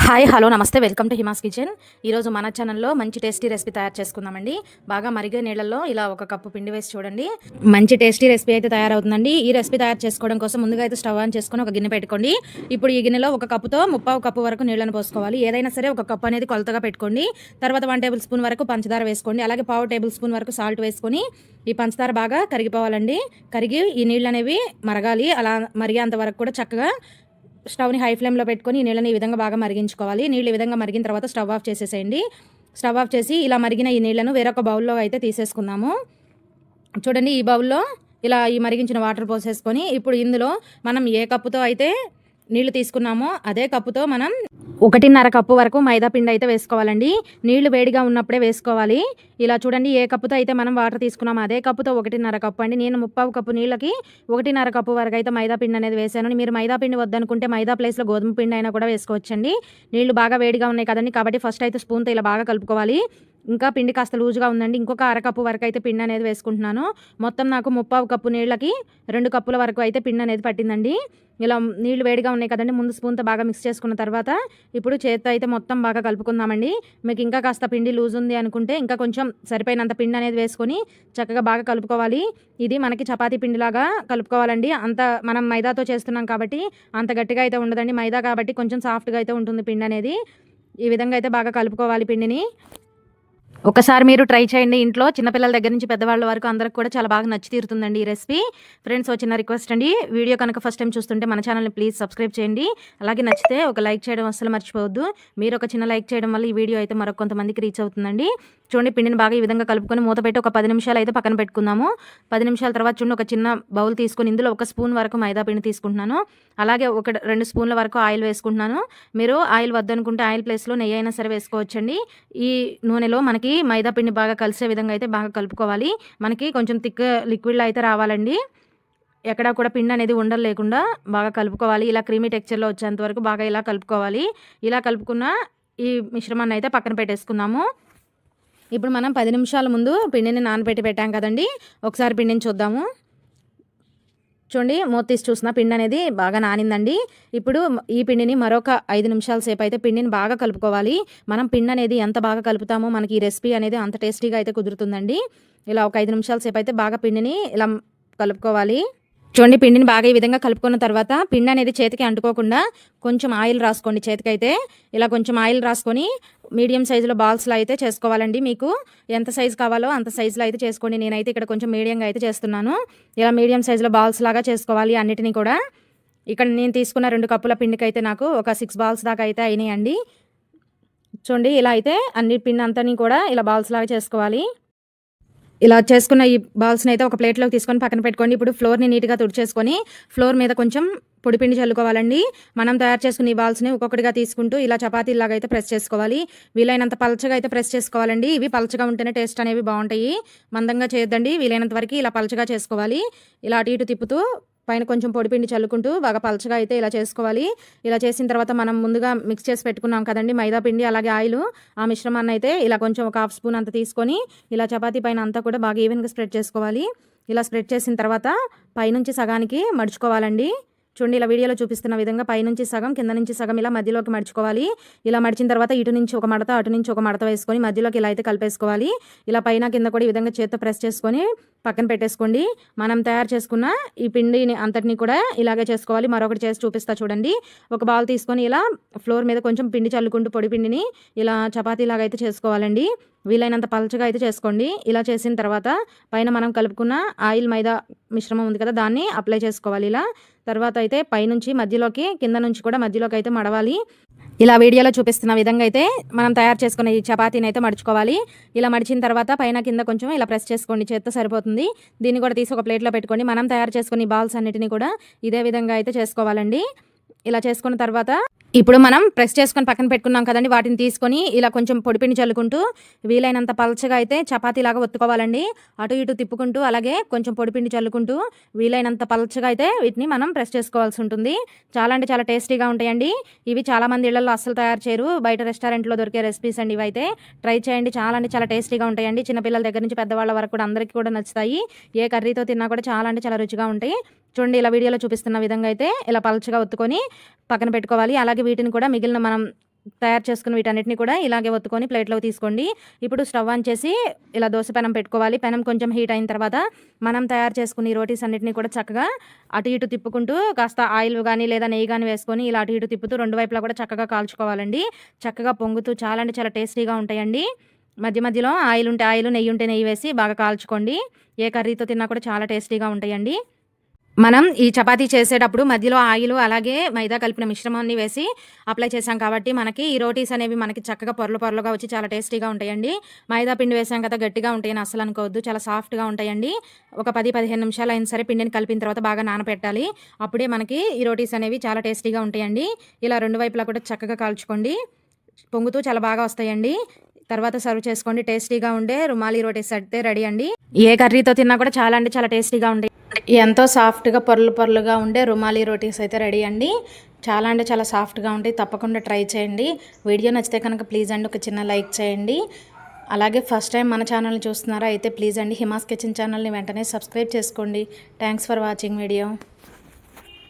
Hi hello నమస్తే welcome to Hima's kitchen. ఈరోజు మన ఛానల్లో మంచి టేస్టీ రెసిపీ తయారు చేసుకుందామండి. బాగా మరిగే నీళ్ళల్లో ఇలా ఒక కప్పు పిండి వేసి చూడండి, మంచి టేస్టీ రెసిపీ అయితే తయారవుతుందండి. ఈ రెసిపీ తయారు చేసుకోవడం కోసం ముందుగా అయితే స్టవ్ ఆన్ చేసుకొని ఒక గిన్నె పెట్టుకోండి. ఇప్పుడు ఈ గిన్నెలో ఒక కప్పుతో 3/4 కప్పు వరకు నీళ్ళని పోసుకోవాలి. ఏదైనా సరే ఒక కప్పు అనేది కొలతగా పెట్టుకోండి. తర్వాత 1 టేబుల్ స్పూన్ వరకు పంచదార వేసుకోండి. అలాగే 1/2 టేబుల్ స్పూన్ వరకు సాల్ట్ వేసుకొని ఈ పంచదార బాగా కరిగిపోవాలండి. కరిగి ఈ నీళ్ళు అనేవి మరగాలి. అలా మరిగేంత వరకు కూడా చక్కగా స్టవ్ని హై ఫ్లేమ్లో పెట్టుకొని ఈ నీళ్ళని ఈ విధంగా బాగా మరిగించుకోవాలి. నీళ్ళు ఈ విధంగా మరిగిన తర్వాత స్టవ్ ఆఫ్ చేసేసేయండి. స్టవ్ ఆఫ్ చేసి ఇలా మరిగిన ఈ నీళ్ళను వేరొక బౌల్లో అయితే తీసేసుకుందాము. చూడండి, ఈ బౌల్లో ఇలా ఈ మరిగించిన వాటర్ పోసేసుకొని ఇప్పుడు ఇందులో మనం ఏ కప్పుతో అయితే నీళ్లు తీసుకున్నామో అదే కప్పుతో మనం 1.5 కప్పు వరకు మైదా పిండి అయితే వేసుకోవాలండి. నీళ్లు వేడిగా ఉన్నప్పుడే వేసుకోవాలి. ఇలా చూడండి, ఏ కప్పుతో అయితే మనం వాటర్ తీసుకున్నామో అదే కప్పుతో 1.5 కప్పు అండి. నేను 3/4 కప్పు నీళ్ళకి 1.5 కప్పు వరకు అయితే మైదా పిండి అనేది వేసాను. మీరు మైదా పిండి వద్దనుకుంటే మైదా ప్లేస్లో గోధుమ పిండి అయినా కూడా వేసుకోవచ్చండి. నీళ్లు బాగా వేడిగా ఉన్నాయి కదండి, కాబట్టి ఫస్ట్ అయితే స్పూన్తో ఇలా బాగా కలుపుకోవాలి. ఇంకా పిండి కాస్త లూజ్గా ఉందండి, ఇంకొక 1/2 కప్పు వరకు అయితే పిండి అనేది వేసుకుంటున్నాను. మొత్తం నాకు 3/4 కప్పు నీళ్ళకి 2 కప్పుల వరకు అయితే పిండి అనేది పట్టిందండి. ఇలా నీళ్లు వేడిగా ఉన్నాయి కదండి, ముందు స్పూన్తో బాగా మిక్స్ చేసుకున్న తర్వాత ఇప్పుడు చేత్తో అయితే మొత్తం బాగా కలుపుకుందామండి. మీకు ఇంకా కాస్త పిండి లూజ్ ఉంది అనుకుంటే ఇంకా కొంచెం సరిపోయినంత పిండి అనేది వేసుకొని చక్కగా బాగా కలుపుకోవాలి. ఇది మనకి చపాతీ పిండిలాగా కలుపుకోవాలండి. అంత మనం మైదాతో చేస్తున్నాం కాబట్టి అంత గట్టిగా అయితే ఉండదండి. మైదా కాబట్టి కొంచెం సాఫ్ట్గా అయితే ఉంటుంది పిండి అనేది. ఈ విధంగా అయితే బాగా కలుపుకోవాలి పిండిని. ఒకసారి మీరు ట్రై చేయండి ఇంట్లో, చిన్నపిల్లల దగ్గర నుంచి పెద్దవాళ్ళ వరకు అందరికి కూడా చాలా బాగా నచ్చి తీరుతుందండి ఈ రెసిపీ. ఫ్రెండ్స్, చిన్న రిక్వెస్ట్ అండి, వీడియో కనుక ఫస్ట్ టైం చూస్తుంటే మన ఛానల్ని ప్లీజ్ సబ్స్క్రైబ్ చేయండి. అలాగే నచ్చితే ఒక లైక్ చేయడం అస్సలు మర్చిపోవద్దు. మీరు ఒక చిన్న లైక్ చేయడం వల్ల ఈ వీడియో అయితే మరొక కొంతమందికి రీచ్ అవుతుందండి. చూడండి, పిండిని బాగా ఈ విధంగా కలుపుకొని మూత పెట్టి ఒక 10 నిమిషాలు అయితే పక్కన పెట్టుకుందాము. 10 నిమిషాల తర్వాత చూడండి, ఒక చిన్న బౌల్ తీసుకొని ఇందులో 1 స్పూన్ వరకు మైదా పిండి తీసుకుంటున్నాను. అలాగే 2 స్పూన్ల వరకు ఆయిల్ వేసుకుంటున్నాను. మీరు ఆయిల్ వద్దనుకుంటే ఆయిల్ ప్లేస్లో నెయ్యి అయినా సరే వేసుకోవచ్చండి. ఈ నూనెలో మనకి మైదా పిండి బాగా కలిసే విధంగా అయితే బాగా కలుపుకోవాలి. మనకి కొంచెం థిక్ లిక్విడ్లో అయితే రావాలండి. ఎక్కడా కూడా పిండి అనేది ఉండలు లేకుండా బాగా కలుపుకోవాలి. ఇలా క్రీమీ టెక్స్చర్లో వచ్చేంత వరకు బాగా ఇలా కలుపుకోవాలి. ఇలా కలుపుకున్న ఈ మిశ్రమాన్ని అయితే పక్కన పెట్టేసుకుందాము. ఇప్పుడు మనం 10 నిమిషాల ముందు పిండిని నానబెట్టి పెట్టాం కదండి, ఒకసారి పిండిని చూద్దాము. చూడండి, మూత తీసి చూసిన పిండి అనేది బాగా నానిందండి. ఇప్పుడు ఈ పిండిని మరొక 5 నిమిషాల సేపు అయితే పిండిని బాగా కలుపుకోవాలి. మనం పిండి అనేది ఎంత బాగా కలుపుతామో మనకి ఈ రెసిపీ అనేది అంత టేస్టీగా అయితే కుదురుతుందండి. ఇలా ఒక 5 నిమిషాల సేపు అయితే బాగా పిండిని ఇలా కలుపుకోవాలి. చూడండి, పిండిని బాగా ఈ విధంగా కలుపుకున్న తర్వాత పిండి అనేది చేతికి అంటుకోకుండా కొంచెం ఆయిల్ రాసుకోండి. చేతికైతే ఇలా కొంచెం ఆయిల్ రాసుకొని మీడియం సైజులో బాల్స్లో అయితే చేసుకోవాలండి. మీకు ఎంత సైజు కావాలో అంత సైజులో అయితే చేసుకోండి. నేనైతే ఇక్కడ కొంచెం మీడియంగా అయితే చేస్తున్నాను. ఇలా మీడియం సైజులో బాల్స్ లాగా చేసుకోవాలి అన్నిటినీ కూడా. ఇక్కడ నేను తీసుకున్న 2 కప్పుల పిండికి అయితే నాకు ఒక 6 బాల్స్ దాకా అయితే అయినాయండి. చూడండి, ఇలా అయితే అన్ని పిండి అంతని కూడా ఇలా బాల్స్ లాగా చేసుకోవాలి. ఇలా చేసుకున్న ఈ బాల్స్ని అయితే ఒక ప్లేట్లోకి తీసుకొని పక్కన పెట్టుకోండి. ఇప్పుడు ఫ్లోర్ని నీట్గా తుడిచేసుకొని ఫ్లోర్ మీద కొంచెం పొడిపిండి చల్లుకోవాలండి. మనం తయారు చేసుకున్న ఈ బాల్స్ని ఒక్కొక్కటిగా తీసుకుంటూ ఇలా చపాతీలాగా అయితే ప్రెస్ చేసుకోవాలి. వీలైనంత పలచగా అయితే ప్రెస్ చేసుకోవాలండి. ఇవి పలచగా ఉంటేనే టేస్ట్ అనేవి బాగుంటాయి. మందంగా చేయొద్దండి, వీలైనంత వరకు ఇలా పలచగా చేసుకోవాలి. ఇలా అటు ఇటు తిప్పుతూ పైన కొంచెం పొడిపిండి చల్లుకుంటూ బాగా పలచగా అయితే ఇలా చేసుకోవాలి. ఇలా చేసిన తర్వాత మనం ముందుగా మిక్స్ చేసి పెట్టుకున్నాం కదండి మైదా పిండి అలాగే ఆయిల్, ఆ మిశ్రమాన్ని అయితే ఇలా కొంచెం ఒక 1/2 స్పూన్ అంత తీసుకొని ఇలా చపాతీ పైన అంతా కూడా బాగా ఈవెన్గా స్ప్రెడ్ చేసుకోవాలి. ఇలా స్ప్రెడ్ చేసిన తర్వాత పైనుంచి సగానికి మడుచుకోవాలండి. చూడండి, ఇలా వీడియోలో చూపిస్తున్న విధంగా పైనుంచి సగం కింద నుంచి సగం ఇలా మధ్యలోకి మడుచుకోవాలి. ఇలా మడిచిన తర్వాత ఇటు నుంచి ఒక మడత అటు నుంచి ఒక మడత వేసుకొని మధ్యలోకి ఇలా అయితే కలిపేసుకోవాలి. ఇలా పైన కింద కూడా ఈ విధంగా చేత్తో ప్రెస్ చేసుకొని పక్కన పెట్టేసుకోండి. మనం తయారు చేసుకున్న ఈ పిండిని అంతటిని కూడా ఇలాగే చేసుకోవాలి. మరొకటి చేసి చూపిస్తా చూడండి. ఒక బౌల్ తీసుకొని ఇలా ఫ్లోర్ మీద కొంచెం పిండి చల్లుకుంటూ పొడి పిండిని ఇలా చపాతీలాగా అయితే చేసుకోవాలండి. వీలైనంత పలచగా అయితే చేసుకోండి. ఇలా చేసిన తర్వాత పైన మనం కలుపుకున్న ఆయిల్ మైదా మిశ్రమం ఉంది కదా, దాన్ని అప్లై చేసుకోవాలి. ఇలా తర్వాత అయితే పైనుంచి మధ్యలోకి కింద నుంచి కూడా మధ్యలోకి అయితే మడవాలి. ఇలా వీడియోలో చూపిస్తున్న విధంగా అయితే మనం తయారు చేసుకున్న ఈ చపాతీని అయితే మడుచుకోవాలి. ఇలా మడిచిన తర్వాత పైన కింద కొంచెం ఇలా ప్రెస్ చేసుకోండి, చేత్తో సరిపోతుంది. దీన్ని కూడా తీసి ఒక ప్లేట్లో పెట్టుకోండి. మనం తయారు చేసుకున్న ఈ బాల్స్ అన్నిటిని కూడా ఇదే విధంగా అయితే చేసుకోవాలండి. ఇలా చేసుకున్న తర్వాత ఇప్పుడు మనం ప్రెస్ చేసుకొని పక్కన పెట్టుకున్నాం కదండి, వాటిని తీసుకొని ఇలా కొంచెం పొడిపిండి చల్లుకుంటూ వీలైనంత పలచగా అయితే చపాతీలాగా ఒత్తుకోవాలండి. అటు ఇటు తిప్పుకుంటూ అలాగే కొంచెం పొడిపిండి చల్లుకుంటూ వీలైనంత పలచగా అయితే వీటిని మనం ప్రెస్ చేసుకోవాల్సి ఉంటుంది. చాలా అంటే చాలా టేస్టీగా ఉంటాయండి. ఇవి చాలామంది ఇళ్లలో అస్సలు తయారు చేయరు, బయట రెస్టారెంట్లో దొరికే రెసిపీస్ అండి. ఇవైతే ట్రై చేయండి, చాలా అంటే చాలా టేస్టీగా ఉంటాయండి. చిన్నపిల్లల దగ్గర నుంచి పెద్దవాళ్ళ వరకు కూడా అందరికీ కూడా నచ్చుతాయి. ఏ కర్రీతో తిన్నా కూడా చాలా అంటే చాలా రుచిగా ఉంటాయి. చూడండి, ఇలా వీడియోలో చూపిస్తున్న విధంగా అయితే ఇలా పలచగా ఒత్తుకొని పక్కన పెట్టుకోవాలి. అలాగే వీటిని కూడా మిగిలిన మనం తయారు చేసుకున్న వీటన్నిటిని కూడా ఇలాగే ఒత్తుకొని ప్లేట్లోకి తీసుకోండి. ఇప్పుడు స్టవ్ ఆన్ చేసి ఇలా దోశ పెనం పెట్టుకోవాలి. పెనం కొంచెం హీట్ అయిన తర్వాత మనం తయారు చేసుకున్న ఈ రోటీస్ అన్నిటిని కూడా చక్కగా అటు ఇటు తిప్పుకుంటూ కాస్త ఆయిల్ కానీ లేదా నెయ్యి కానీ వేసుకొని ఇలా అటు ఇటు తిప్పుతూ రెండు వైపులా కూడా చక్కగా కాల్చుకోవాలండి. చక్కగా పొంగుతూ చాలా అంటే చాలా టేస్టీగా ఉంటాయండి. మధ్య మధ్యలో ఆయిల్ ఉంటే ఆయిల్, నెయ్యి ఉంటే నెయ్యి వేసి బాగా కాల్చుకోండి. ఏ కర్రీతో తిన్నా కూడా చాలా టేస్టీగా ఉంటాయండి. మనం ఈ చపాతీ చేసేటప్పుడు మధ్యలో ఆయిల్ అలాగే మైదా కలిపిన మిశ్రమాన్ని వేసి అప్లై చేసాం కాబట్టి మనకి ఈ రోటీస్ అనేవి మనకి చక్కగా పొరలు పొరలుగా వచ్చి చాలా టేస్టీగా ఉంటాయండి. మైదా పిండి వేసాం కదా గట్టిగా ఉంటాయని అసలు అనుకోవద్దు, చాలా సాఫ్ట్గా ఉంటాయండి. ఒక 10-15 నిమిషాలు అయినా సరే పిండిని కలిపిన తర్వాత బాగా నానపెట్టాలి. అప్పుడే మనకి ఈ రోటీస్ అనేవి చాలా టేస్టీగా ఉంటాయండి. ఇలా రెండు వైపులా కూడా చక్కగా కాల్చుకోండి. పొంగుతూ చాలా బాగా వస్తాయండి. తర్వాత సర్వ్ చేసుకోండి. టేస్టీగా ఉండే రుమాలి రోటీస్ అయితే రెడీ అండి. ఏ కర్రీతో తిన్నా కూడా చాలా అంటే చాలా టేస్టీగా ఉంటాయి. ఎంతో సాఫ్ట్గా పొరలు పొరలుగా ఉండే రుమాలి రోటీస్ అయితే రెడీ అండి. చాలా అంటే చాలా సాఫ్ట్గా ఉంటాయి. తప్పకుండా ట్రై చేయండి. వీడియో నచ్చితే కనుక ప్లీజ్ అండి ఒక చిన్న లైక్ చేయండి. అలాగే ఫస్ట్ టైం మన ఛానల్ని చూస్తున్నారా అయితే ప్లీజ్ అండి హిమాస్ కిచెన్ ఛానల్ని వెంటనే సబ్స్క్రైబ్ చేసుకోండి. Thanks for watching video.